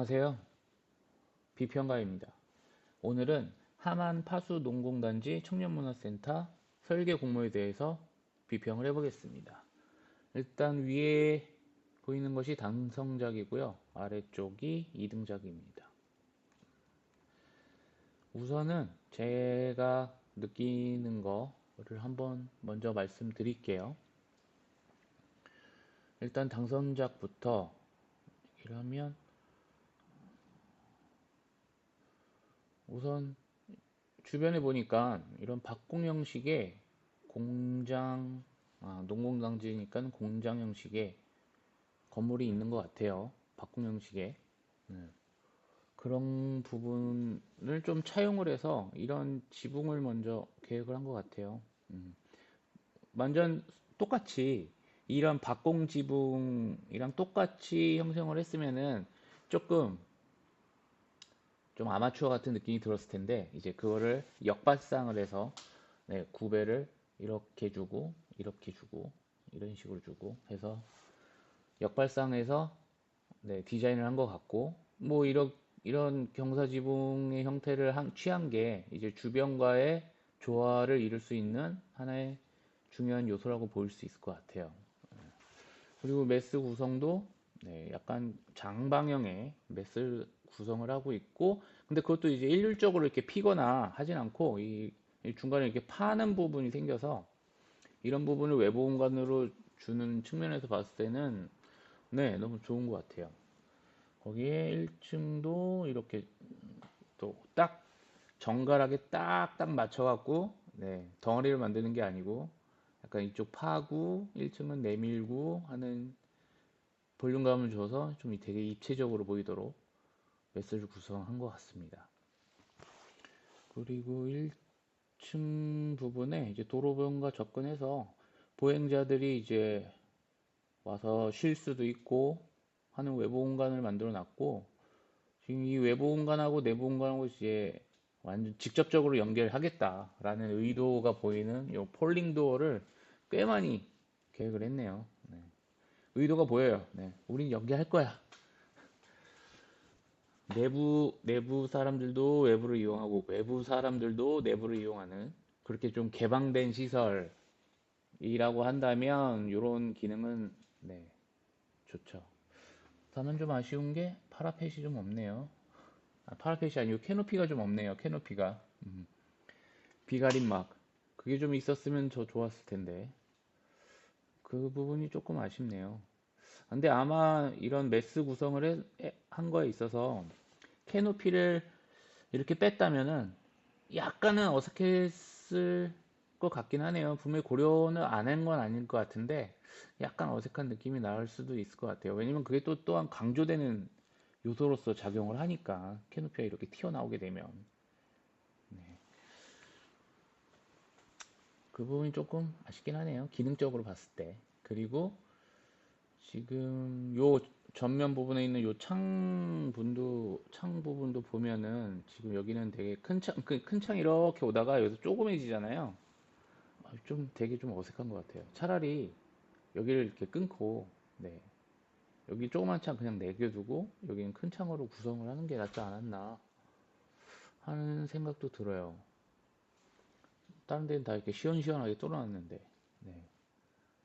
안녕하세요. 비평가입니다. 오늘은 하만 파수농공단지 청년문화센터 설계 공모에 대해서 비평을 해보겠습니다. 일단 위에 보이는 것이 당선작이고요. 아래쪽이 2등작입니다. 우선은 제가 느끼는 거를 한번 먼저 말씀드릴게요. 일단 당선작부터 이러면 우선 주변에 보니까 이런 박공 형식의 공장, 농공단지니까 공장 형식의 건물이 있는 것 같아요. 박공 형식의. 네. 그런 부분을 좀 차용을 해서 이런 지붕을 먼저 계획을 한 것 같아요. 완전 똑같이 이런 박공 지붕이랑 똑같이 형성을 했으면은 조금 좀 아마추어 같은 느낌이 들었을 텐데 이제 그거를 역발상을 해서 네, 구배를 이렇게 주고 이렇게 주고 이런 식으로 주고 해서 역발상해서 네, 디자인을 한 것 같고 뭐 이런 경사지붕의 형태를 취한 게 이제 주변과의 조화를 이룰 수 있는 하나의 중요한 요소라고 볼 수 있을 것 같아요. 그리고 메스 구성도 네, 약간 장방형의 메스 구성을 하고 있고 근데 그것도 이제 일률적으로 이렇게 피거나 하진 않고 이 중간에 이렇게 파는 부분이 생겨서 이런 부분을 외부 공간으로 주는 측면에서 봤을 때는 네, 너무 좋은 것 같아요. 거기에 1층도 이렇게 또 딱 정갈하게 딱딱 맞춰갖고 네, 덩어리를 만드는 게 아니고 약간 이쪽 파고 1층은 내밀고 하는 볼륨감을 줘서 좀 되게 입체적으로 보이도록 메스를 구성한 것 같습니다. 그리고 1층 부분에 이제 도로변과 접근해서 보행자들이 이제 와서 쉴 수도 있고 하는 외부 공간을 만들어 놨고 지금 이 외부 공간하고 내부 공간하고 이제 완전 직접적으로 연결하겠다라는 의도가 보이는 이 폴링 도어를 꽤 많이 계획을 했네요. 네. 의도가 보여요. 네. 우린 연결할 거야. 내부 사람들도 외부를 이용하고 외부 사람들도 내부를 이용하는 그렇게 좀 개방된 시설이라고 한다면 이런 기능은 네, 좋죠. 다만 좀 아쉬운 게 파라펫이 좀 없네요. 파라펫이 아니고 캐노피가 좀 없네요. 캐노피가 비가림막 그게 좀 있었으면 더 좋았을 텐데 그 부분이 조금 아쉽네요. 근데 아마 이런 메스 구성을 한 거에 있어서 캐노피를 이렇게 뺐다면은 약간은 어색했을 것 같긴 하네요. 분명히 고려는 안 한 건 아닐 것 같은데 약간 어색한 느낌이 나올 수도 있을 것 같아요. 왜냐면 그게 또 또한 강조되는 요소로서 작용을 하니까 캐노피가 이렇게 튀어나오게 되면 그 부분이 조금 아쉽긴 하네요. 기능적으로 봤을 때. 그리고 지금 요 전면 부분에 있는 요 창 부분도 보면은 지금 여기는 되게 큰 창 이렇게 오다가 여기서 조그매지잖아요. 좀 되게 좀 어색한 것 같아요. 차라리 여기를 이렇게 끊고, 네. 여기 조그만 창 그냥 내겨두고, 여기는 큰 창으로 구성을 하는 게 낫지 않았나 하는 생각도 들어요. 다른 데는 다 이렇게 시원시원하게 뚫어놨는데, 네.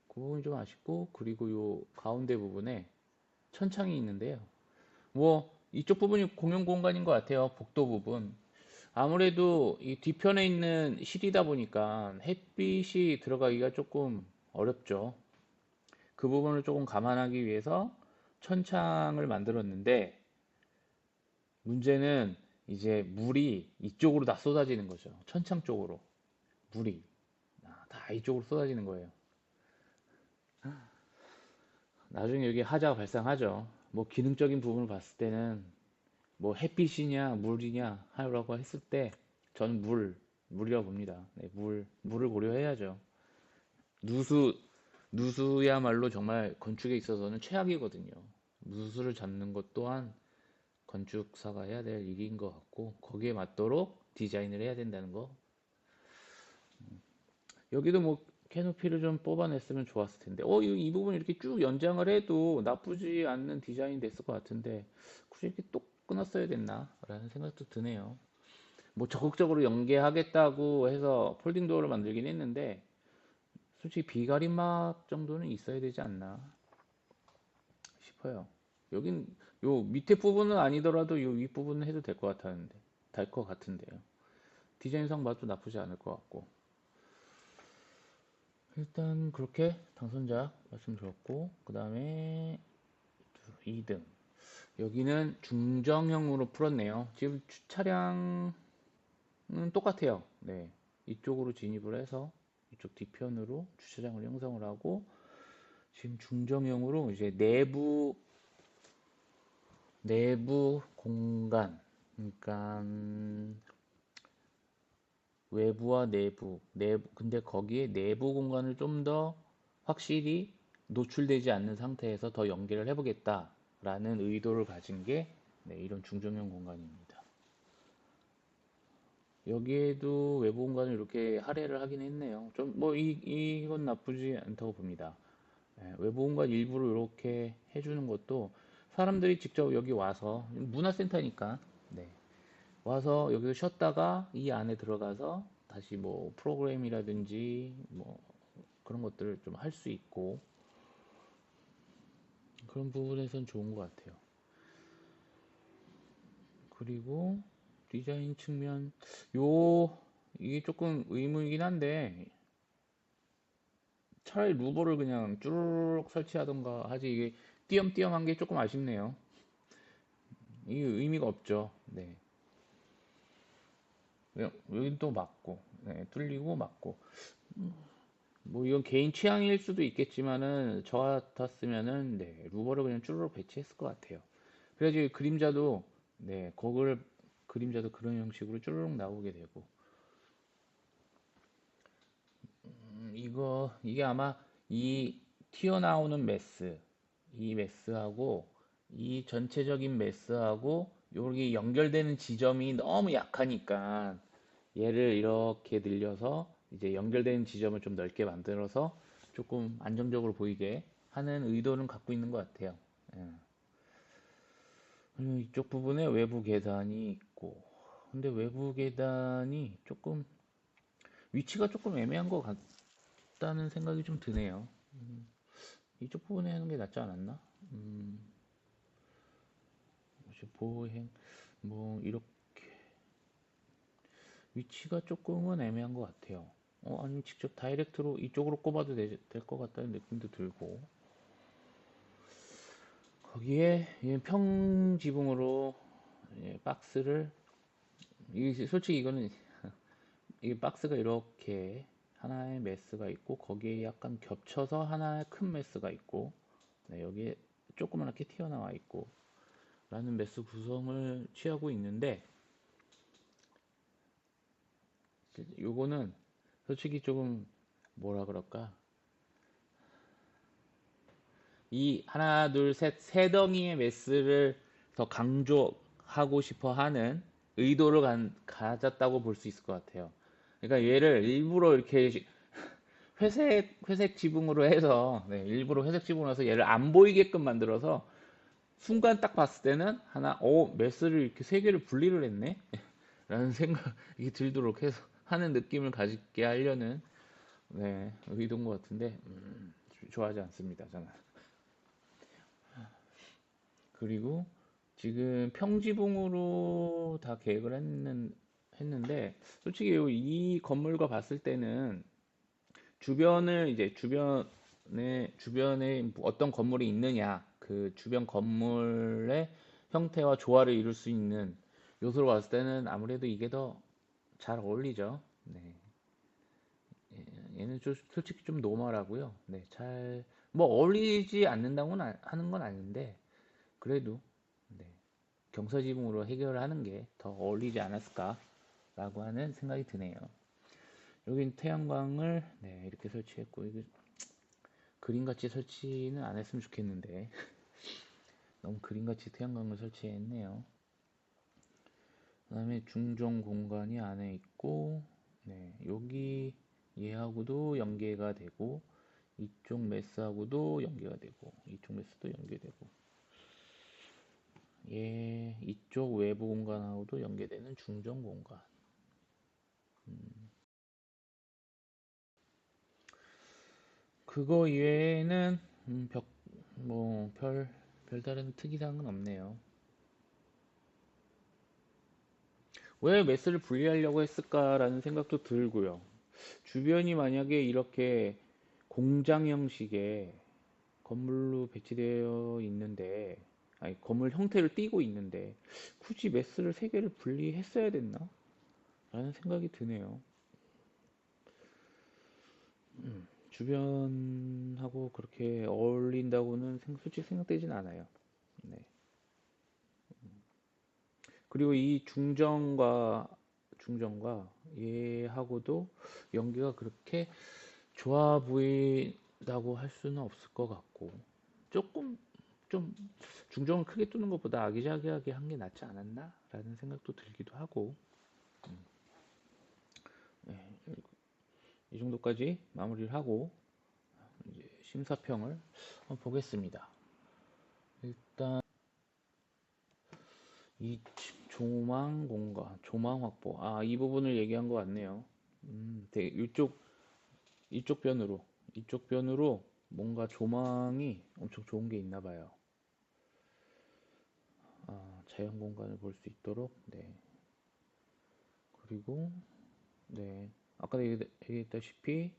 그 부분이 좀 아쉽고, 그리고 요 가운데 부분에 천창이 있는데요. 뭐, 이쪽 부분이 공용 공간인 것 같아요. 복도 부분. 아무래도 이 뒤편에 있는 실이다 보니까 햇빛이 들어가기가 조금 어렵죠. 그 부분을 조금 감안하기 위해서 천창을 만들었는데 문제는 이제 물이 이쪽으로 다 쏟아지는 거죠. 천창 쪽으로 물이 다 이쪽으로 쏟아지는 거예요. 나중에 여기 하자가 발생하죠. 뭐 기능적인 부분을 봤을 때는 뭐 햇빛이냐 물이냐 하라고 했을 때 저는 물이라고 봅니다. 네, 물을 고려해야죠. 누수 누수야말로 정말 건축에 있어서는 최악이거든요. 누수를 잡는 것 또한 건축사가 해야 될 일인 것 같고 거기에 맞도록 디자인을 해야 된다는 거. 여기도 뭐 캐노피를 좀 뽑아냈으면 좋았을 텐데. 이 부분 이렇게 쭉 연장을 해도 나쁘지 않는 디자인이 됐을 것 같은데, 굳이 이렇게 또 끊었어야 됐나? 라는 생각도 드네요. 뭐 적극적으로 연계하겠다고 해서 폴딩 도어를 만들긴 했는데, 솔직히 비가림막 정도는 있어야 되지 않나 싶어요. 여긴, 요 밑에 부분은 아니더라도 요 윗부분은 해도 될 것 같았는데, 될 것 같은데요. 디자인상 봐도 나쁘지 않을 것 같고. 일단 그렇게 당선자 말씀드렸고, 그 다음에 2등. 여기는 중정형으로 풀었네요. 지금 차량은 똑같아요. 네. 이쪽으로 진입을 해서 이쪽 뒤편으로 주차장을 형성을 하고 지금 중정형으로 이제 내부 공간, 그러니까 외부와 내부 근데 거기에 내부 공간을 좀 더 확실히 노출되지 않는 상태에서 더 연계를 해보겠다라는 의도를 가진 게 네, 이런 중정형 공간입니다. 여기에도 외부 공간을 이렇게 할애를 하긴 했네요. 좀 뭐 이건 나쁘지 않다고 봅니다. 예, 외부 공간 일부를 이렇게 해주는 것도 사람들이 직접 여기 와서 문화센터니까 네, 와서 여기서 쉬었다가 이 안에 들어가서 다시 뭐 프로그램이라든지 뭐 그런 것들을 좀 할 수 있고 그런 부분에선 좋은 것 같아요. 그리고 디자인 측면 요 이게 조금 의문이긴 한데 차라리 루버를 그냥 쭈르륵 설치하던가 하지 이게 띄엄띄엄한 게 조금 아쉽네요. 이게 의미가 없죠. 네. 여긴 또 맞고, 네, 뚫리고 맞고. 뭐 이건 개인 취향일 수도 있겠지만은 저 같았으면은 네, 루버를 그냥 쭈르륵 배치했을 것 같아요. 그래야지 그림자도 네, 거글 그림자도 그런 형식으로 쭈르륵 나오게 되고. 이게 아마 이 튀어나오는 이 메스하고 이 전체적인 메스하고 여기 연결되는 지점이 너무 약하니까 얘를 이렇게 늘려서 이제 연결되는 지점을 좀 넓게 만들어서 조금 안정적으로 보이게 하는 의도는 갖고 있는 것 같아요. 예. 그리고 이쪽 부분에 외부 계단이 있고 근데 외부 계단이 조금 위치가 조금 애매한 것 같다는 생각이 좀 드네요. 이쪽 부분에 하는 게 낫지 않았나? 음, 보행 뭐 이렇게 위치가 조금은 애매한 것 같아요. 아니면 직접 다이렉트로 이쪽으로 꼽아도 될 것 같다는 느낌도 들고 거기에 평지붕으로 박스를 솔직히 이거는 이 박스가 이렇게 하나의 메스가 있고 거기에 약간 겹쳐서 하나의 큰 메스가 있고 네, 여기에 조그맣게 튀어나와 있고 라는 메스 구성을 취하고 있는데 요거는 솔직히 조금 뭐라 그럴까 이 하나 둘 셋 세 덩이의 메스를 더 강조하고 싶어 하는 의도를 가졌다고 볼 수 있을 것 같아요. 그러니까 얘를 일부러 이렇게 회색 지붕으로 해서 네, 일부러 회색 지붕으로 해서 얘를 안 보이게끔 만들어서 순간 딱 봤을 때는 메스를 이렇게 세 개를 분리를 했네 라는 생각이 들도록 해서 하는 느낌을 가지게 하려는 네, 의도인 것 같은데 좋아하지 않습니다 저는. 그리고 지금 평지붕으로 다 계획을 했는데 솔직히 이 건물과 봤을 때는 주변을 이제 주변에 어떤 건물이 있느냐 그 주변 건물의 형태와 조화를 이룰 수 있는 요소로 봤을 때는 아무래도 이게 더 잘 어울리죠. 네. 얘는 솔직히 좀 노멀하고요. 네, 뭐 어울리지 않는다고는 하는 건 아닌데 그래도 네, 경사지붕으로 해결을 하는 게 더 어울리지 않았을까라고 하는 생각이 드네요. 여긴 태양광을 네, 이렇게 설치했고 이게 그림같이 설치는 안 했으면 좋겠는데 너무 그림같이 태양광을 설치했네요. 그 다음에 중정 공간이 안에 있고 네, 여기 얘하고도 연계가 되고 이쪽 매스하고도 연계가 되고 이쪽 매스도 연계되고 얘 이쪽 외부 공간하고도 연계되는 중정 공간. 그거 이외에는 별다른 특이사항은 없네요. 왜 매스를 분리하려고 했을까라는 생각도 들고요. 주변이 만약에 이렇게 공장 형식의 건물로 배치되어 있는데, 아니, 건물 형태를 띠고 있는데, 굳이 매스를 세 개를 분리했어야 됐나? 라는 생각이 드네요. 주변하고 그렇게 어울린다고는 솔직히 생각되진 않아요. 네. 그리고 이 중정과 얘하고도 연기가 그렇게 좋아 보인다고 할 수는 없을 것 같고, 조금 좀 중정을 크게 두는 것보다 아기자기하게 한 게 낫지 않았나? 라는 생각도 들기도 하고, 네, 이 정도까지 마무리를 하고 이제 심사평을 한번 보겠습니다. 일단 이 조망 공간, 조망 확보. 이 부분을 얘기한 것 같네요. 되게 이쪽 변으로, 이쪽 변으로 뭔가 조망이 엄청 좋은 게 있나 봐요. 자연 공간을 볼 수 있도록, 네. 그리고, 네. 아까 얘기했다시피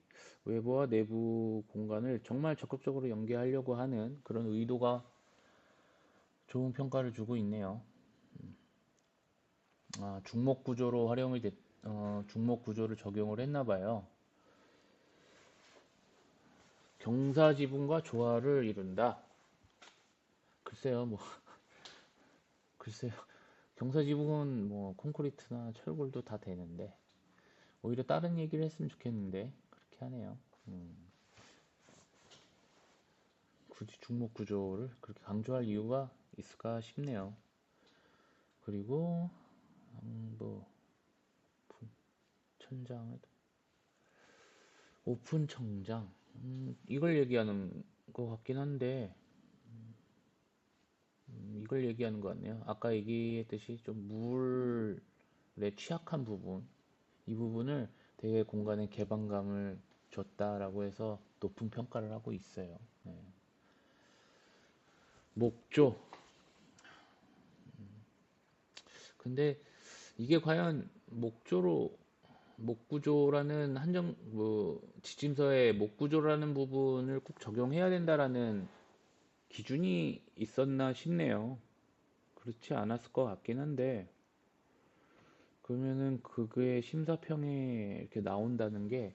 외부와 내부 공간을 정말 적극적으로 연계하려고 하는 그런 의도가 좋은 평가를 주고 있네요. 중목 구조로 중목 구조를 적용을 했나 봐요. 경사 지붕과 조화를 이룬다. 글쎄요, 글쎄요. 경사 지붕은 콘크리트나 철골도 다 되는데 오히려 다른 얘기를 했으면 좋겠는데 그렇게 하네요. 굳이 중목 구조를 그렇게 강조할 이유가 있을까 싶네요. 그리고 뭐 천장, 오픈 천장, 이걸 얘기하는 것 같긴 한데 이걸 얘기하는 것 같네요. 아까 얘기했듯이 좀 물에 취약한 부분, 이 부분을 되게 공간에 개방감을 줬다라고 해서 높은 평가를 하고 있어요. 네. 목조. 근데 이게 과연 목구조라는 지침서에 목구조라는 부분을 꼭 적용해야 된다라는 기준이 있었나 싶네요. 그렇지 않았을 것 같긴 한데, 그러면은 그거의 심사평에 이렇게 나온다는 게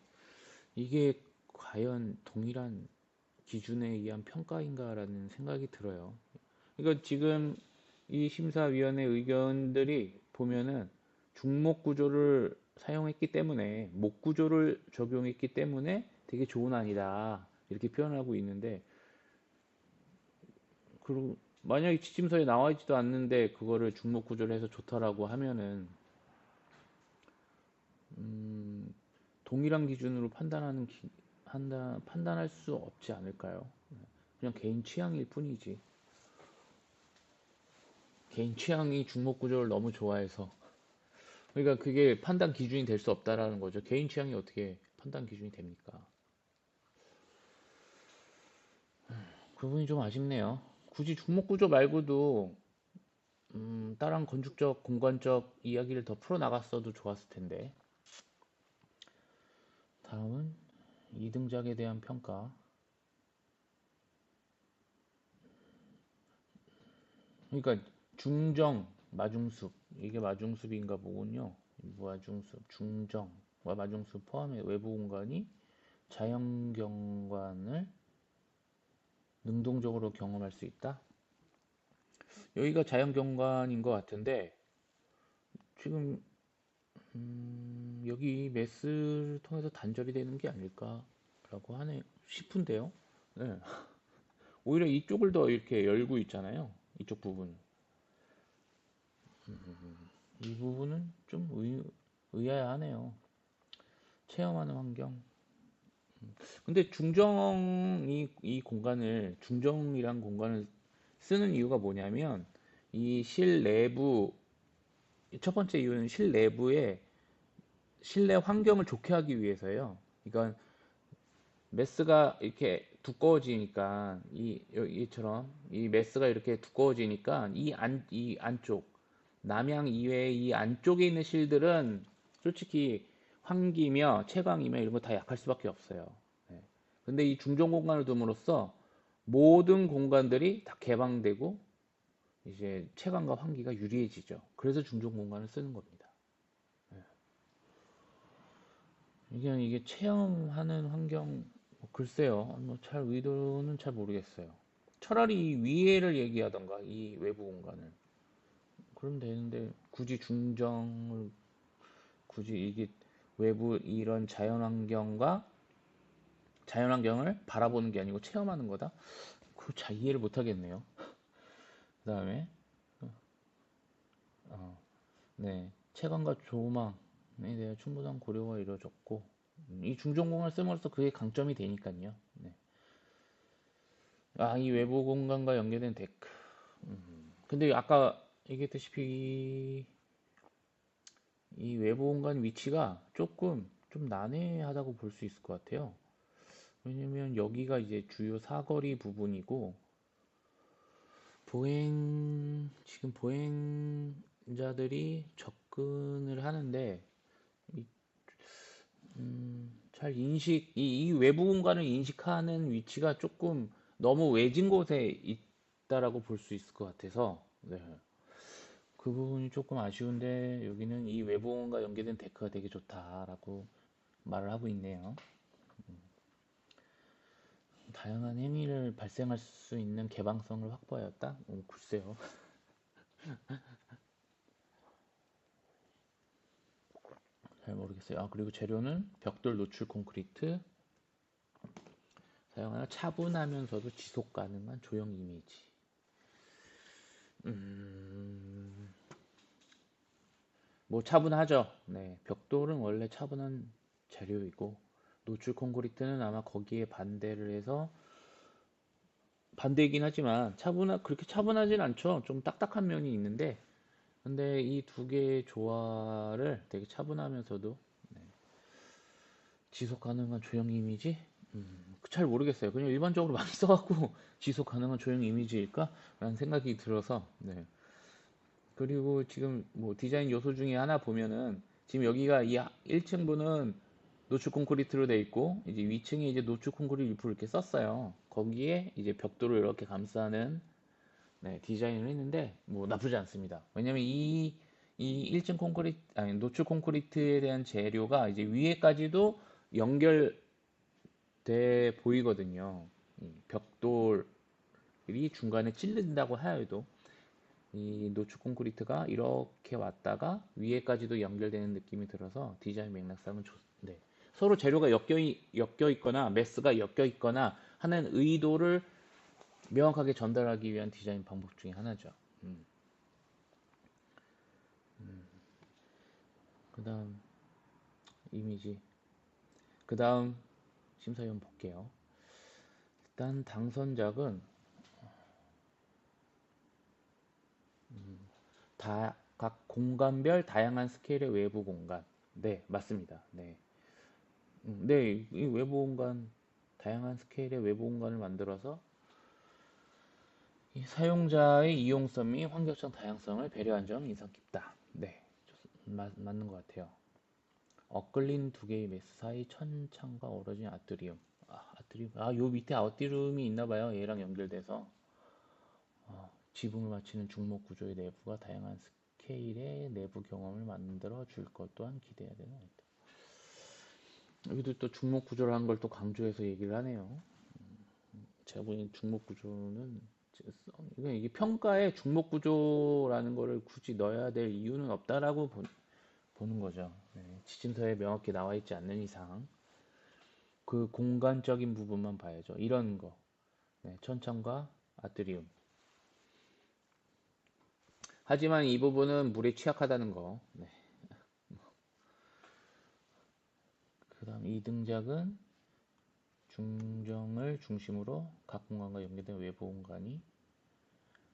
이게 과연 동일한 기준에 의한 평가인가라는 생각이 들어요. 그러니까 지금 이 심사위원회 의견들이 보면은 중목 구조를 사용했기 때문에 목 구조를 적용했기 때문에 되게 좋은 안이다 이렇게 표현하고 있는데 그리고 만약에 지침서에 나와 있지도 않는데 그거를 중목 구조를 해서 좋다라고 하면은 동일한 기준으로 판단할 수 없지 않을까요? 그냥 개인 취향일 뿐이지. 개인 취향이 중목 구조를 너무 좋아해서. 그러니까 그게 판단 기준이 될 수 없다라는 거죠. 개인 취향이 어떻게 판단 기준이 됩니까? 그 부분이 좀 아쉽네요. 굳이 중목 구조 말고도 다른 건축적, 공간적 이야기를 더 풀어나갔어도 좋았을 텐데. 다음은 이등작에 대한 평가. 그러니까 중정, 마중숲 이게 마중숲인가 보군요. 마중숲, 중정과 마중숲 포함의 외부 공간이 자연경관을 능동적으로 경험할 수 있다. 여기가 자연경관인 것 같은데 지금 여기 매스를 통해서 단절이 되는 게 아닐까라고 하네 싶은데요. 네. 오히려 이쪽을 더 이렇게 열고 있잖아요. 이쪽 부분. 이 부분은 좀 의아하네요. 체험하는 환경. 근데 이 공간을, 중정이란 공간을 쓰는 이유가 뭐냐면, 이 실내부, 첫 번째 이유는 실내부에 실내 환경을 좋게 하기 위해서예요. 그러니까 메스가 이렇게 두꺼워지니까 이처럼 이 메스가 이렇게 두꺼워지니까 이 안쪽 남향 이외의 이 안쪽에 있는 실들은 솔직히 환기며 채광이며 이런 거 다 약할 수밖에 없어요. 네. 근데 이 중정 공간을 둠으로써 모든 공간들이 다 개방되고 이제 채광과 환기가 유리해지죠. 그래서 중정 공간을 쓰는 겁니다. 이게 체험하는 환경, 글쎄요. 뭐 잘 의도는 잘 모르겠어요. 차라리 이 위에를 얘기하던가, 이 외부 공간을. 그러면 되는데, 굳이 이게 외부 이런 자연환경을 바라보는 게 아니고 체험하는 거다? 그거 잘 이해를 못 하겠네요. 그 다음에, 어, 네. 채광과 조망에 대한 충분한 고려가 이루어졌고, 이 중전공을 씀으로써 그게 강점이 되니까요. 네. 이 외부 공간과 연계된 데크. 근데 아까 얘기했다시피 이 외부 공간 위치가 조금 좀 난해하다고 볼 수 있을 것 같아요. 왜냐면 여기가 이제 주요 사거리 부분이고 지금 보행자들이 접근을 하는데 이, 이 외부 공간을 인식하는 위치가 조금 너무 외진 곳에 있다라고 볼 수 있을 것 같아서 네. 그 부분이 조금 아쉬운데 여기는 이 외부 공간과 연계된 데크가 되게 좋다라고 말을 하고 있네요. 다양한 행위를 발생할 수 있는 개방성을 확보하였다? 글쎄요. 잘 모르겠어요. 그리고 재료는 벽돌 노출 콘크리트, 사용하여 차분하면서도 지속 가능한 조형 이미지. 뭐 차분하죠. 네, 벽돌은 원래 차분한 재료이고 노출 콘크리트는 아마 거기에 반대를 해서 반대이긴 하지만 그렇게 차분하진 않죠. 좀 딱딱한 면이 있는데 근데 이 두 개의 조화를 되게 차분하면서도 지속 가능한 조형 이미지? 잘 모르겠어요. 그냥 일반적으로 많이 써갖고 지속 가능한 조형 이미지일까? 라는 생각이 들어서 네. 그리고 지금 뭐 디자인 요소 중에 하나 보면은 지금 여기가 이 1층부는 노출 콘크리트로 돼 있고 이제 위층에 이제 노출 콘크리트 일부를 이렇게 썼어요. 거기에 이제 벽돌을 이렇게 감싸는 네, 디자인을 했는데 뭐 나쁘지 않습니다. 왜냐면 이 1층 콘크리트 아니 노출 콘크리트에 대한 재료가 이제 위에까지도 연결돼 보이거든요. 이 벽돌이 중간에 찔린다고 하여도 이 노출 콘크리트가 이렇게 왔다가 위에까지도 연결되는 느낌이 들어서 디자인 맥락상은 네. 서로 재료가 엮여 있거나 메스가 엮여 있거나 하는 의도를 명확하게 전달하기 위한 디자인 방법 중에 하나죠. 그 다음 이미지. 그 다음 심사위원 볼게요. 일단 당선작은 각 공간별 다양한 스케일의 외부 공간. 네, 맞습니다. 네. 네, 이 외부 공간, 다양한 스케일의 외부 공간을 만들어서 이 사용자의 이용성 및 환경적 다양성을 배려한 점이 인상 깊다. 네, 맞는 것 같아요. 엇글린 두 개의 메스 사이 천창과 어우러진 아트리움. 요 밑에 아트리움이 있나 봐요. 얘랑 연결돼서. 지붕을 맞추는 중목 구조의 내부가 다양한 스케일의 내부 경험을 만들어 줄 것 또한 기대해야 되는 것 같다. 여기도 또 중목 구조라는 걸 또 강조해서 얘기를 하네요. 제가 보기엔 중목 구조는 이게 평가에 중목 구조라는 거를 굳이 넣어야 될 이유는 없다라고 보는 거죠. 네, 지침서에 명확히 나와 있지 않는 이상 그 공간적인 부분만 봐야죠. 이런 거. 네, 천창과 아트리움. 하지만 이 부분은 물에 취약하다는 거. 네. 그 다음 2등작은 중정을 중심으로 각 공간과 연계된 외부 공간이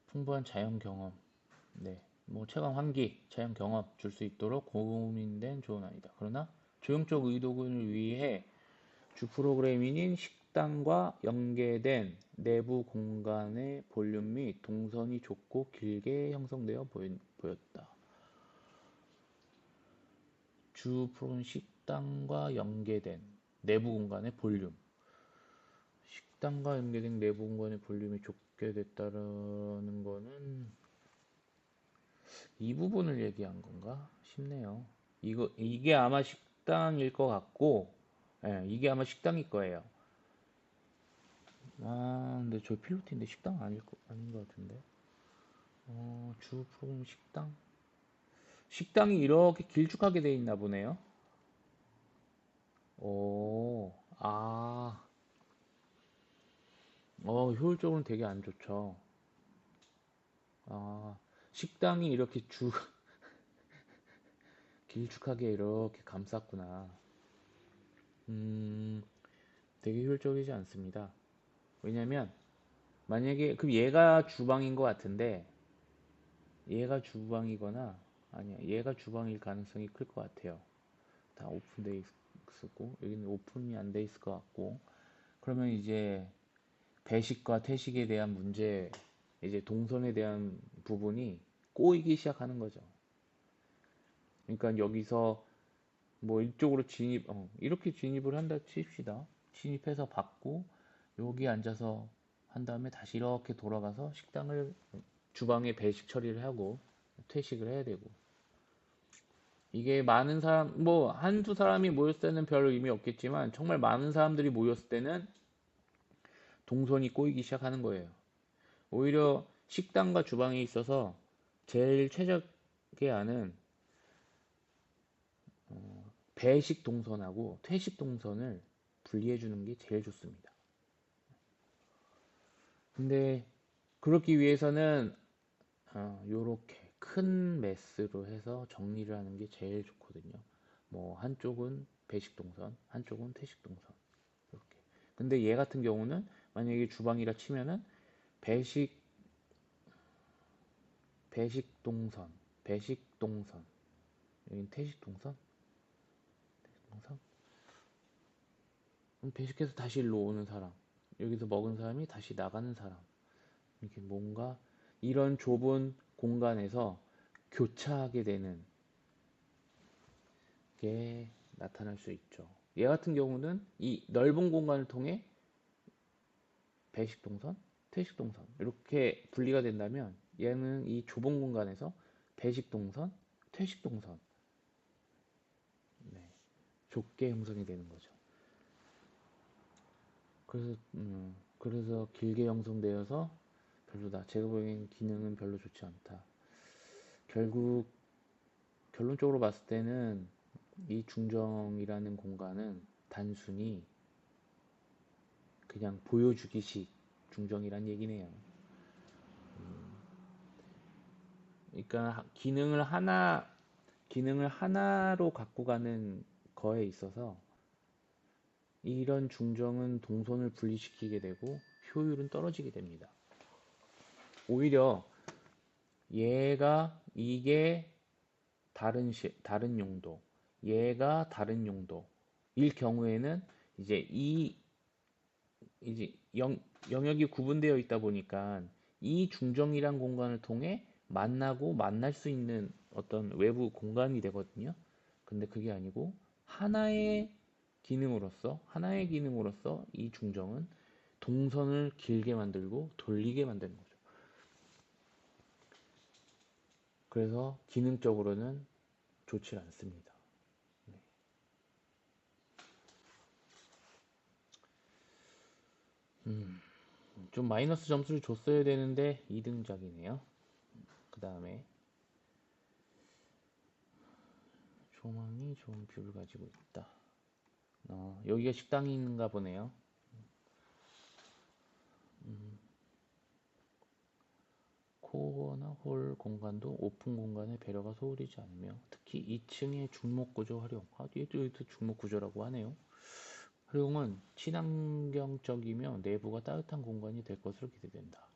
풍부한 자연 경험, 네, 뭐 체감 환기, 자연 경험 줄 수 있도록 고민된 조언안이다. 그러나 조형적 의도군을 위해 주 프로그래밍인 식당과 연계된 내부 공간의 볼륨 및 동선이 좁고 길게 형성되어 보였다. 주 프로그래밍 식당과 연계된 내부 공간의 볼륨. 식당과 연계된 내부 공간의 볼륨이 좁게 됐다는 거는 이 부분을 얘기한 건가 싶네요. 이게 아마 식당일 것 같고, 예, 이게 아마 식당일 거예요. 아, 근데 저 필로티인데 식당 아닌 것 같은데. 주 프로그램 식당? 식당이 이렇게 길쭉하게 돼 있나 보네요. 오, 아, 효율적으로는 되게 안 좋죠. 아, 식당이 이렇게 길쭉하게 이렇게 감쌌구나. 음, 되게 효율적이지 않습니다. 왜냐면, 만약에, 그럼 얘가 주방인 것 같은데, 얘가 주방이거나, 아니야, 얘가 주방일 가능성이 클 것 같아요. 다 오픈돼 있었고, 여기는 오픈이 안 돼 있을 것 같고, 그러면 이제 배식과 퇴식에 대한 문제, 이제 동선에 대한 부분이 꼬이기 시작하는 거죠. 그러니까 여기서 뭐 이쪽으로 이렇게 진입을 한다 칩시다. 진입해서 받고, 여기 앉아서 한 다음에 다시 이렇게 돌아가서 주방에 배식 처리를 하고, 퇴식을 해야 되고. 이게 많은 사람, 뭐, 한두 사람이 모였을 때는 별 의미 없겠지만, 정말 많은 사람들이 모였을 때는 동선이 꼬이기 시작하는 거예요. 오히려 식당과 주방에 있어서 제일 최적의 안은 배식 동선하고 퇴식 동선을 분리해 주는 게 제일 좋습니다. 근데 그렇기 위해서는 요렇게 큰 메스로 해서 정리를 하는 게 제일 좋거든요. 뭐 한쪽은 배식 동선, 한쪽은 퇴식 동선. 이렇게. 근데 얘 같은 경우는 만약에 주방이라 치면은 배식 배식 동선, 배식 동선, 여긴 퇴식 동선, 동선. 배식해서 다시 일로 오는 사람, 여기서 먹은 사람이 다시 나가는 사람. 이렇게 뭔가 이런 좁은 공간에서 교차하게 되는 게 나타날 수 있죠. 얘 같은 경우는 이 넓은 공간을 통해 배식 동선, 퇴식 동선 이렇게 분리가 된다면 얘는 이 좁은 공간에서 배식 동선, 퇴식 동선 네, 좁게 형성이 되는 거죠. 그래서 길게 형성되어서 별로다. 제가 보기엔 기능은 별로 좋지 않다. 결국 결론적으로 봤을 때는 이 중정이라는 공간은 단순히 그냥 보여주기식 중정이란 얘기네요. 그러니까 기능을 하나로 갖고 가는 거에 있어서 이런 중정은 동선을 분리시키게 되고 효율은 떨어지게 됩니다. 오히려 이게 다른 용도, 얘가 다른 용도일 경우에는 이제 이제 영역이 구분되어 있다 보니까 이 중정이란 공간을 통해 만나고 만날 수 있는 어떤 외부 공간이 되거든요. 근데 그게 아니고 하나의 기능으로서 이 중정은 동선을 길게 만들고 돌리게 만드는 거죠. 그래서 기능적으로는 좋지 않습니다. 네. 좀 마이너스 점수를 줬어야 되는데 2등작이네요. 그 다음에 조망이 좋은 뷰를 가지고 있다. 여기가 식당인가 보네요. 코어나 홀 공간도 오픈 공간의 배려가 소홀히지 않으며 특히 2층의 중목 구조 활용. 얘도 중목 구조라고 하네요. 활용은 친환경적이며 내부가 따뜻한 공간이 될 것으로 기대된다.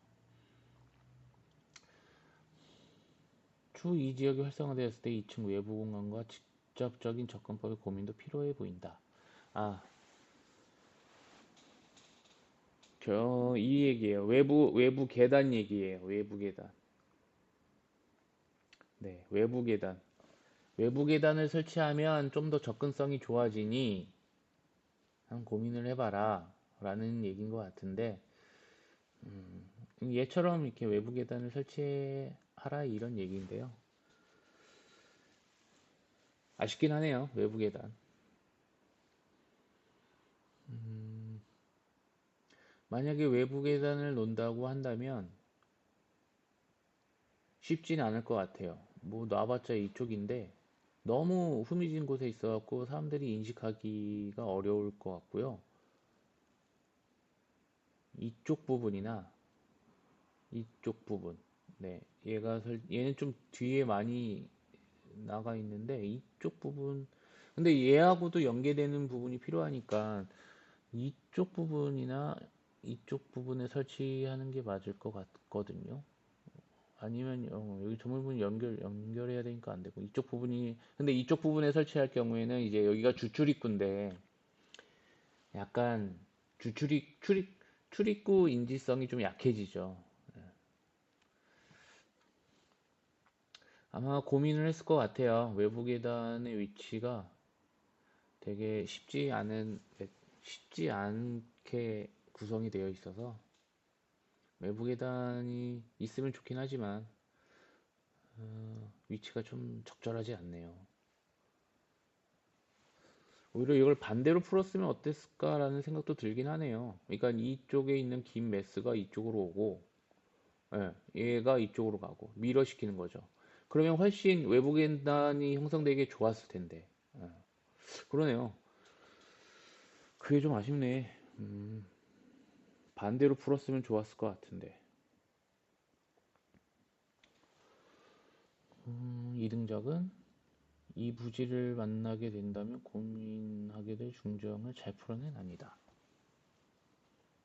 추후 이 지역이 활성화되었을 때 2층 외부 공간과 직접적인 접근법의 고민도 필요해 보인다. 아, 이 얘기예요. 외부 계단 얘기예요. 외부 계단. 네, 외부 계단. 외부 계단을 설치하면 좀 더 접근성이 좋아지니 한 고민을 해봐라 라는 얘기인 것 같은데 얘처럼 이렇게 외부 계단을 설치하라 이런 얘기인데요. 아쉽긴 하네요. 외부 계단. 만약에 외부 계단을 놓는다고 한다면 쉽진 않을 것 같아요. 뭐 놔봤자 이쪽인데 너무 후미진 곳에 있어갖고 사람들이 인식하기가 어려울 것 같고요. 이쪽 부분이나 이쪽 부분. 네, 얘는 좀 뒤에 많이 나가 있는데 이쪽 부분. 근데 얘하고도 연계되는 부분이 필요하니까 이쪽 부분이나 이쪽 부분에 설치하는 게 맞을 것 같거든요. 아니면 여기 조물분 연결해야 되니까 안 되고 이쪽 부분이 근데 이쪽 부분에 설치할 경우에는 이제 여기가 주출입구인데 약간 출입구 인지성이 좀 약해지죠. 아마 고민을 했을 것 같아요. 외부 계단의 위치가 되게 쉽지 않게 구성이 되어 있어서 외부 계단이 있으면 좋긴 하지만 위치가 좀 적절하지 않네요. 오히려 이걸 반대로 풀었으면 어땠을까라는 생각도 들긴 하네요. 그러니까 이쪽에 있는 긴 매스가 이쪽으로 오고, 예, 얘가 이쪽으로 가고, 미러 시키는 거죠. 그러면 훨씬 외부 계단이 형성되기 좋았을 텐데. 예, 그러네요. 그게 좀 아쉽네. 반대로 풀었으면 좋았을 것 같은데. 이등작은 이 부지를 만나게 된다면 고민하게 될 중저항을 잘 풀어낸 아니다.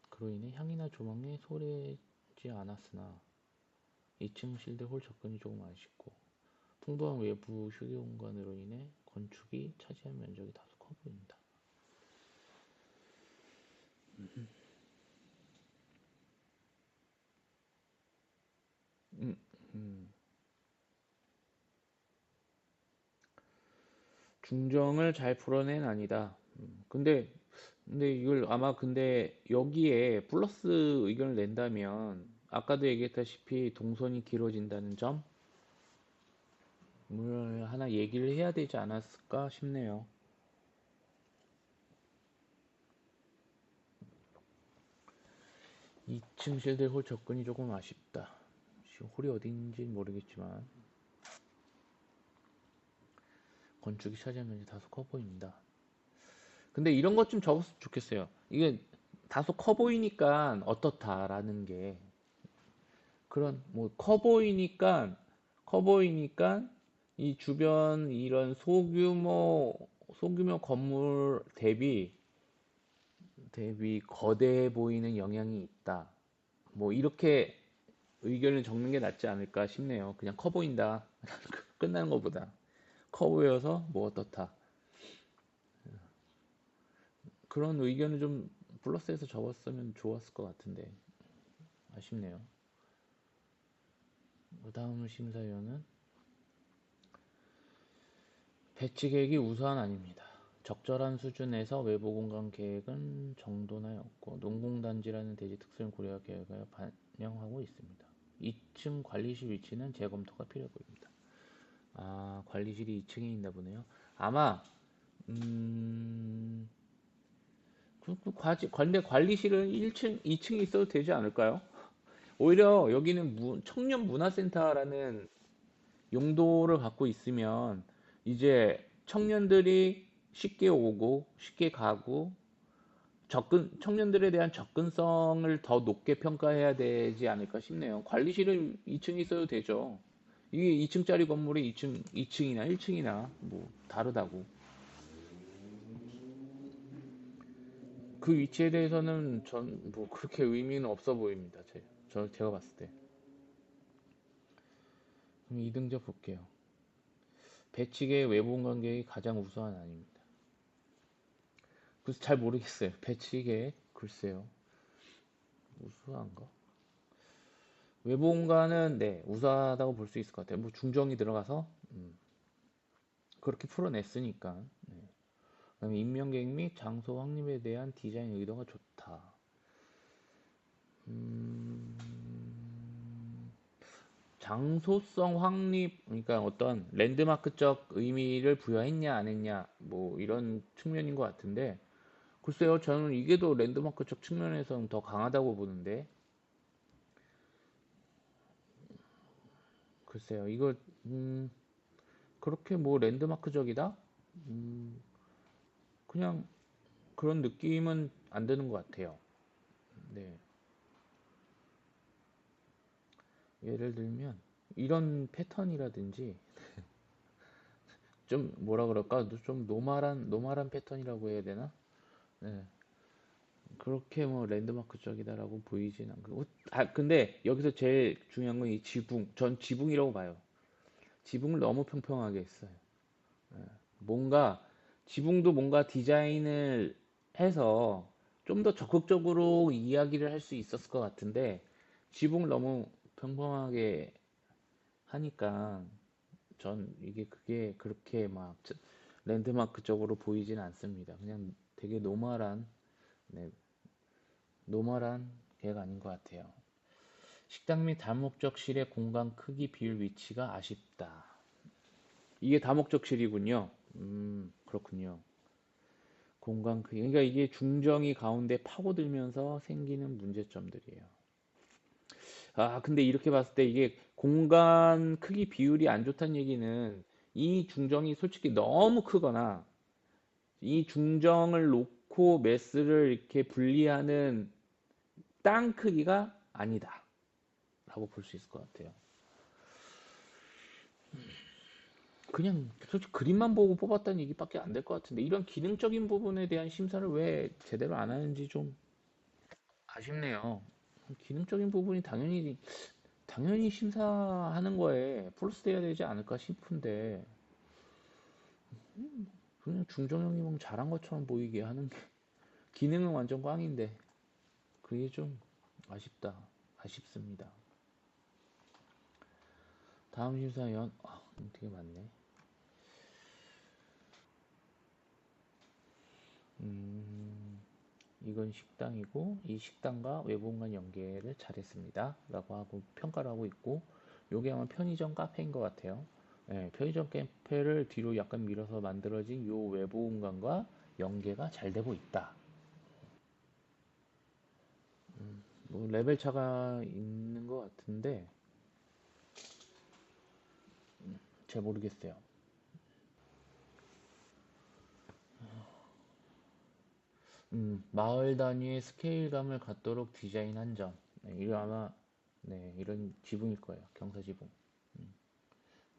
그로 인해 향이나 조망에 소홀하지 않았으나 2층 실내 홀 접근이 조금 아쉽고 풍부한 외부 휴게 공간으로 인해 건축이 차지한 면적이 다소 커 보인다. 음, 중정을 잘 풀어낸 아니다. 근데 이걸 아마 근데 여기에 플러스 의견을 낸다면 아까도 얘기했다시피 동선이 길어진다는 점을 하나 얘기를 해야 되지 않았을까 싶네요. 2층 실내 홀 접근이 조금 아쉽다. 홀이 어딘지 모르겠지만 건축이 차지한 면이 다소 커 보인다. 근데 이런 것 좀 적었으면 좋겠어요. 이게 다소 커 보이니까 어떻다라는 게 그런 뭐 커 보이니까 이 주변 이런 소규모 건물 대비 거대해 보이는 영향이 있다. 뭐 이렇게 의견을 적는 게 낫지 않을까 싶네요. 그냥 커 보인다. 끝나는 것보다 커 보여서 뭐 어떻다. 그런 의견을 좀 플러스해서 적었으면 좋았을 것 같은데 아쉽네요. 그 다음 심사위원은 배치 계획이 우수한 아닙니다. 적절한 수준에서 외부 공간 계획은 정도나였고 농공단지라는 대지 특성을 고려하 계획을 반영하고 있습니다. 2층 관리실 위치는 재검토가 필요해 보입니다. 아, 관리실이 2층에 있나 보네요. 아마 음, 근데 관리실은 1층, 2층에 있어도 되지 않을까요? 오히려 여기는 청년 문화센터라는 용도를 갖고 있으면 이제 청년들이 쉽게 오고 쉽게 가고 청년들에 대한 접근성을 더 높게 평가해야 되지 않을까 싶네요. 관리실은 2층에 있어도 되죠. 이게 2층짜리 건물이 2층이나 1층이나 뭐 다르다고. 그 위치에 대해서는 전 뭐 그렇게 의미는 없어 보입니다. 제가 봤을 때. 그럼 이등적 볼게요. 배치계의 외부 관계의 가장 우수한 아닙니다. 그래서 잘 모르겠어요. 배치계 글쎄요. 우수한가? 외부 공간은 네 우수하다고 볼 수 있을 것 같아요. 뭐 중정이 들어가서 그렇게 풀어냈으니까. 네. 그다음에 인명계획 및 장소 확립에 대한 디자인 의도가 좋다. 장소성 확립, 그러니까 어떤 랜드마크적 의미를 부여했냐 안 했냐 뭐 이런 측면인 것 같은데 글쎄요 저는 이게 더 랜드마크적 측면에서는 더 강하다고 보는데 글쎄요 이거 그렇게 뭐 랜드마크적이다? 그냥 그런 느낌은 안 드는 것 같아요. 네. 예를 들면 이런 패턴이라든지 좀 뭐라 그럴까? 좀 노멀한 패턴이라고 해야 되나? 네. 그렇게 뭐 랜드마크적이다라고 보이진 않고. 근데 여기서 제일 중요한 건 이 지붕. 전 지붕이라고 봐요. 지붕을 너무 평평하게 했어요. 뭔가 지붕도 뭔가 디자인을 해서 좀 더 적극적으로 이야기를 할 수 있었을 것 같은데 지붕을 너무 평평하게 하니까 전 이게 그게 그렇게 막 랜드마크적으로 보이진 않습니다. 그냥 되게 네, 노멀한 계가 아닌 것 같아요. 식당 및 다목적실의 공간 크기 비율 위치가 아쉽다. 이게 다목적실이군요. 그렇군요. 공간 크기. 그러니까 이게 중정이 가운데 파고들면서 생기는 문제점들이에요. 아, 근데 이렇게 봤을 때 이게 공간 크기 비율이 안 좋다는 얘기는 이 중정이 솔직히 너무 크거나 이 중정을 놓고 매스를 이렇게 분리하는 땅 크기가 아니다. 라고 볼 수 있을 것 같아요. 그냥 솔직히 그림만 보고 뽑았다는 얘기밖에 안 될 것 같은데 이런 기능적인 부분에 대한 심사를 왜 제대로 안 하는지 좀 아쉽네요. 기능적인 부분이 당연히 심사하는 거에 플러스 돼야 되지 않을까 싶은데 그냥 중정형이 뭐 잘한 것처럼 보이게 하는 게 기능은 완전 꽝인데 그게 좀 아쉽습니다. 다음 심사위원 되게 많네. 음, 이건 식당이고 이 식당과 외부 공간 연계를 잘했습니다 라고 하고 평가를 하고 있고 요게 아마 편의점 카페인 것 같아요. 네, 편의점 카페를 뒤로 약간 밀어서 만들어진 요 외부 공간과 연계가 잘 되고 있다. 뭐 레벨 차가 있는 것 같은데 잘 모르겠어요. 마을 단위의 스케일감을 갖도록 디자인한 점. 네, 이거 아마 네, 이런 지붕일 거예요. 경사 지붕.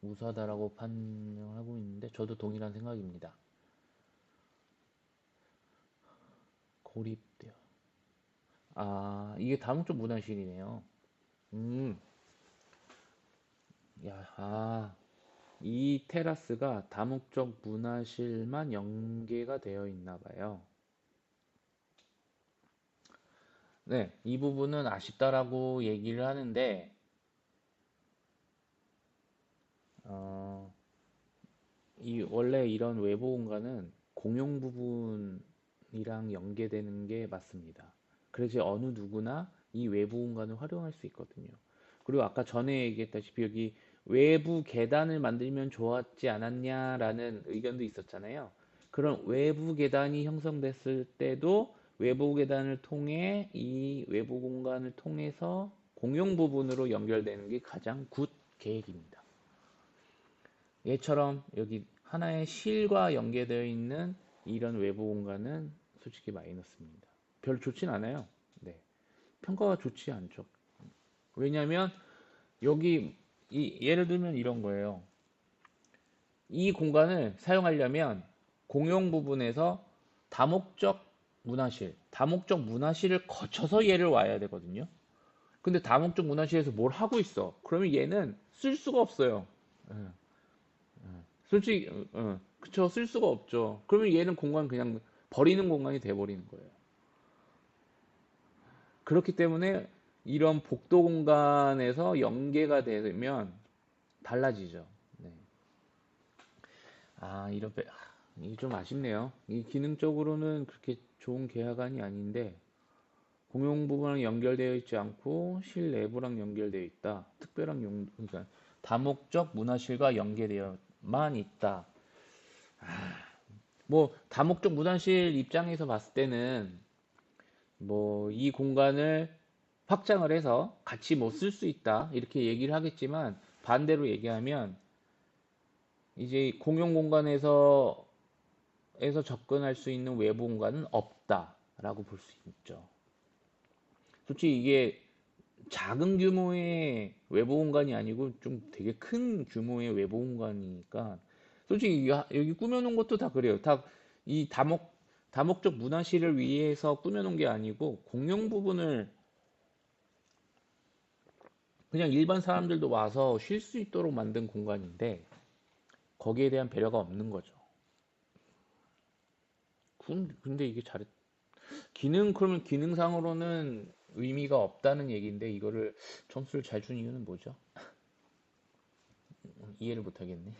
우수하다라고 판명하고 있는데 저도 동일한 생각입니다. 고립돼요. 아, 이게 다목적 문화실이네요. 음, 이 테라스가 다목적 문화실만 연계가 되어 있나 봐요. 네, 이 부분은 아쉽다라고 얘기를 하는데, 어, 원래 이런 외부 공간은 공용 부분이랑 연계되는 게 맞습니다. 그래서 어느 누구나 이 외부 공간을 활용할 수 있거든요. 그리고 아까 전에 얘기했다시피 여기 외부 계단을 만들면 좋았지 않았냐라는 의견도 있었잖아요. 그런 외부 계단이 형성됐을 때도 외부 계단을 통해 이 외부 공간을 통해서 공용 부분으로 연결되는 게 가장 굿 계획입니다. 얘처럼 여기 하나의 실과 연계되어 있는 이런 외부 공간은 솔직히 마이너스입니다. 별로 좋진 않아요. 네. 평가가 좋지 않죠. 왜냐하면 여기 예를 들면 이런 거예요. 이 공간을 사용하려면 공용 부분에서 다목적 문화실, 다목적 문화실을 거쳐서 얘를 와야 되거든요. 근데 다목적 문화실에서 뭘 하고 있어? 그러면 얘는 쓸 수가 없어요. 예, 솔직히, 그쵸, 쓸 수가 없죠. 그러면 얘는 공간 그냥 버리는 공간이 돼버리는 거예요. 그렇기 때문에 이런 복도 공간에서 연계가 되면 달라지죠. 네. 이게 좀 아쉽네요. 이 기능적으로는 그렇게 좋은 계약안이 아닌데, 공용 부분랑 연결되어 있지 않고 실내부랑 연결되어 있다. 특별한 그러니까 다목적 문화실과 연계되어만 있다. 뭐 다목적 문화실 입장에서 봤을 때는 뭐 이 공간을 확장을 해서 같이 뭐 쓸 수 있다 이렇게 얘기를 하겠지만, 반대로 얘기하면 이제 공용 공간에서 접근할 수 있는 외부 공간은 없다라고 볼 수 있죠. 솔직히 이게 작은 규모의 외부 공간이 아니고 좀 되게 큰 규모의 외부 공간이니까, 솔직히 여기 꾸며놓은 것도 다 그래요. 다 이 다목적 문화실을 위해서 꾸며놓은 게 아니고 공용 부분을 그냥 일반 사람들도 와서 쉴 수 있도록 만든 공간인데, 거기에 대한 배려가 없는 거죠. 근데 이게 그러면 기능상으로는 의미가 없다는 얘기인데, 이거를 점수를 잘 준 이유는 뭐죠? 이해를 못 하겠네.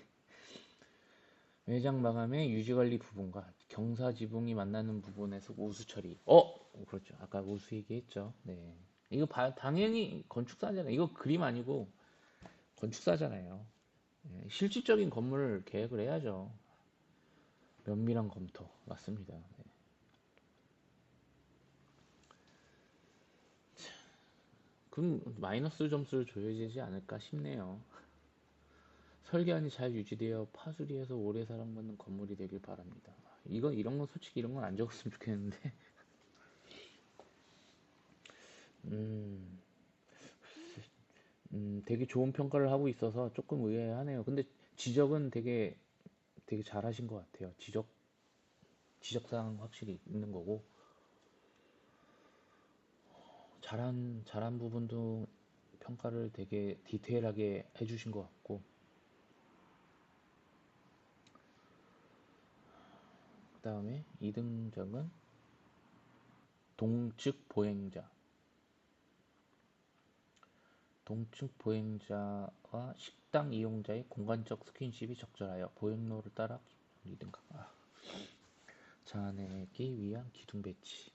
외장 마감의 유지관리 부분과 경사 지붕이 만나는 부분에서 우수 처리. 그렇죠. 아까 우수 얘기했죠. 네. 이거 당연히 건축사잖아요. 이거 그림 아니고 건축사잖아요. 네, 실질적인 건물을 계획을 해야죠. 면밀한 검토. 맞습니다. 네. 그럼 마이너스 점수를 줘야 되지 않을까 싶네요. 설계안이 잘 유지되어 파수리에서 오래 사랑받는 건물이 되길 바랍니다. 이런 건 솔직히 이런 건 안 적었으면 좋겠는데. 음, 되게 좋은 평가를 하고 있어서 조금 의아해하네요. 근데 지적은 되게 잘하신 것 같아요. 지적사항 확실히 있는 거고, 잘한 부분도 평가를 되게 디테일하게 해주신 것 같고, 그 다음에 2등점은 동측 보행자. 동측 보행자와 식당 이용자의 공간적 스킨십이 적절하여 보행로를 따라 리듬 가 자아내기 위한 기둥 배치.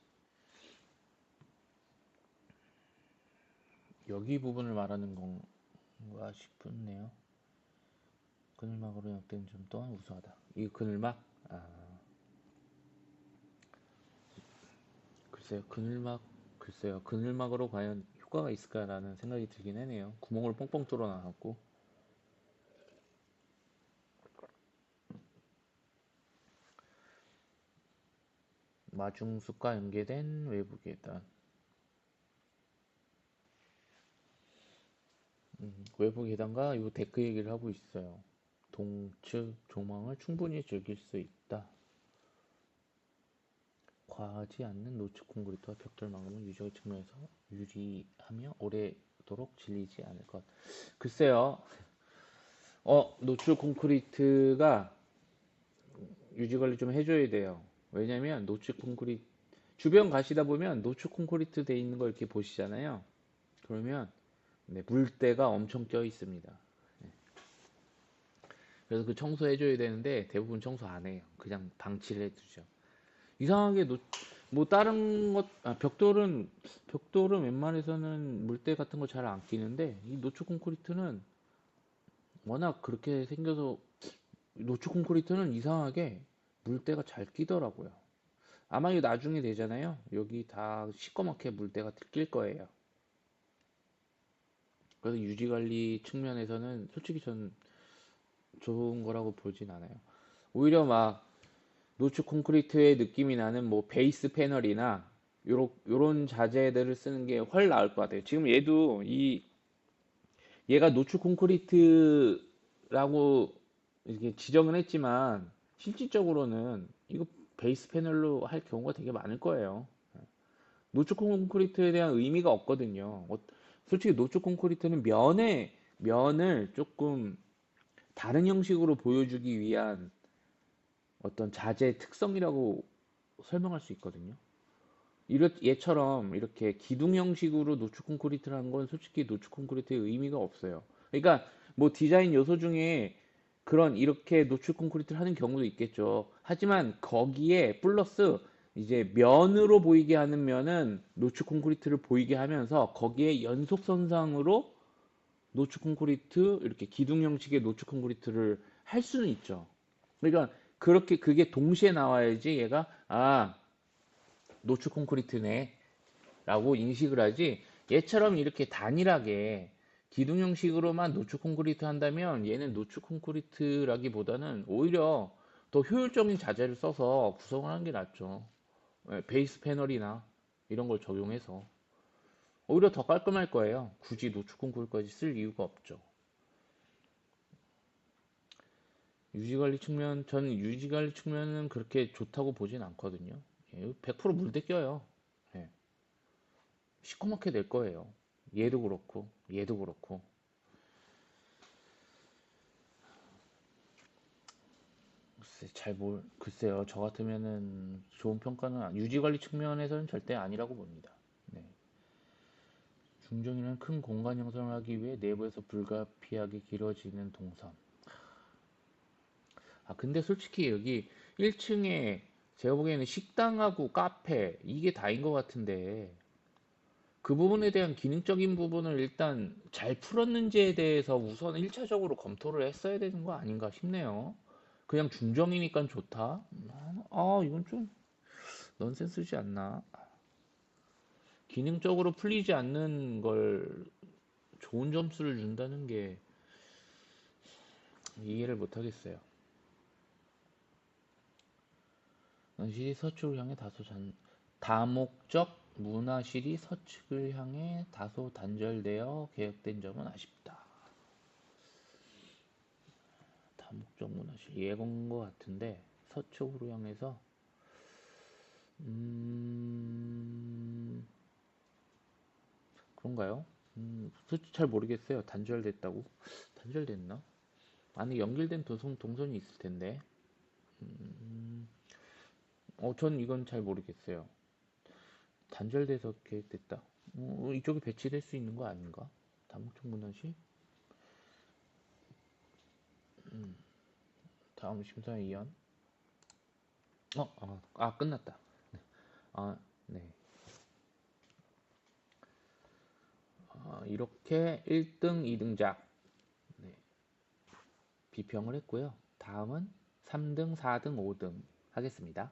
여기 부분을 말하는 건가 싶네요. 그늘막으로 역된 점 또한 우수하다. 이 그늘막? 글쎄요, 글쎄요, 그늘막으로 과연 효과가 있을까라는 생각이 들긴 하네요. 구멍을 뻥뻥 뚫어 놔갖고. 마중숲과 연계된 외부 계단. 외부 계단과 요 데크 얘기를 하고 있어요. 동측 조망을 충분히 즐길 수 있다. 과하지 않는 노축 콘크리트와 벽돌망은 유적 측면에서 유리하며 오래도록 질리지 않을 것. 글쎄요. 노출 콘크리트가 유지 관리 좀 해줘야 돼요. 왜냐면 노출 콘크리트 주변 가시다 보면 노출 콘크리트 돼 있는 거 이렇게 보시잖아요. 그러면 네, 물때가 엄청 껴 있습니다. 그래서 그 청소해줘야 되는데 대부분 청소 안 해요. 그냥 방치를 해두죠. 이상하게 뭐 다른 벽돌은 웬만해서는 물때 같은 거 잘 안 끼는데, 이 노출 콘크리트는 워낙 그렇게 생겨서, 노출 콘크리트는 이상하게 물때가 잘 끼더라고요. 아마 이거 나중에 되잖아요. 여기 다 시꺼멓게 물때가 낄 거예요. 그래서 유지관리 측면에서는 솔직히 전 좋은 거라고 보진 않아요. 오히려 막 노출 콘크리트의 느낌이 나는 뭐 베이스 패널이나 요런 자재들을 쓰는 게 훨 나을 것 같아요. 지금 얘가 노출 콘크리트라고 이렇게 지정은 했지만, 실질적으로는 이거 베이스 패널로 할 경우가 되게 많을 거예요. 노출 콘크리트에 대한 의미가 없거든요. 솔직히 노출 콘크리트는 면을 조금 다른 형식으로 보여주기 위한 어떤 자재의 특성이라고 설명할 수 있거든요. 얘처럼 이렇게 기둥 형식으로 노출 콘크리트를 하는 건 솔직히 노출 콘크리트의 의미가 없어요. 그러니까 뭐 디자인 요소 중에 그런 이렇게 노출 콘크리트를 하는 경우도 있겠죠. 하지만 거기에 플러스 이제 면으로 보이게 하는 면은 노출 콘크리트를 보이게 하면서 거기에 연속선상으로 노출 콘크리트 이렇게 기둥 형식의 노출 콘크리트를 할 수는 있죠. 그러니까 그렇게 그게 동시에 나와야지 얘가 노출 콘크리트네 라고 인식을 하지, 얘처럼 이렇게 단일하게 기둥 형식으로만 노출 콘크리트 한다면 얘는 노출 콘크리트라기보다는 오히려 더 효율적인 자재를 써서 구성을 하는 게 낫죠. 베이스 패널이나 이런 걸 적용해서 오히려 더 깔끔할 거예요. 굳이 노출 콘크리트까지 쓸 이유가 없죠. 전 유지관리 측면은 그렇게 좋다고 보진 않거든요. 100% 물때 껴요. 예, 시커멓게 될 거예요. 얘도 그렇고, 얘도 그렇고. 글쎄요. 저 같으면은 좋은 평가는 유지관리 측면에서는 절대 아니라고 봅니다. 네. 중정이는 큰 공간 형성을 하기 위해 내부에서 불가피하게 길어지는 동선. 근데 솔직히 여기 1층에 제가 보기에는 식당하고 카페, 이게 다인 것 같은데, 그 부분에 대한 기능적인 부분을 일단 잘 풀었는지에 대해서 우선 1차적으로 검토를 했어야 되는 거 아닌가 싶네요. 그냥 중정이니까 좋다? 이건 좀 넌센스지 않나? 기능적으로 풀리지 않는 걸 좋은 점수를 준다는 게 이해를 못 하겠어요. 문화실이 서쪽을 향해 다목적 문화실이 서측을 향해 다소 단절되어 계획된 점은 아쉽다. 다목적 문화실 예건 것 같은데 서쪽으로 향해서 그런가요? 솔직히 잘 모르겠어요. 단절됐다고? 단절됐나? 안에 연결된 동선이 있을 텐데. 전 이건 잘 모르겠어요. 단절돼서 계획됐다. 이쪽에 배치될 수 있는 거 아닌가? 다목적 문화시? 다음 심사위원. 끝났다. 아, 네. 이렇게 1등, 2등작 비평을 했고요. 다음은 3등, 4등, 5등 하겠습니다.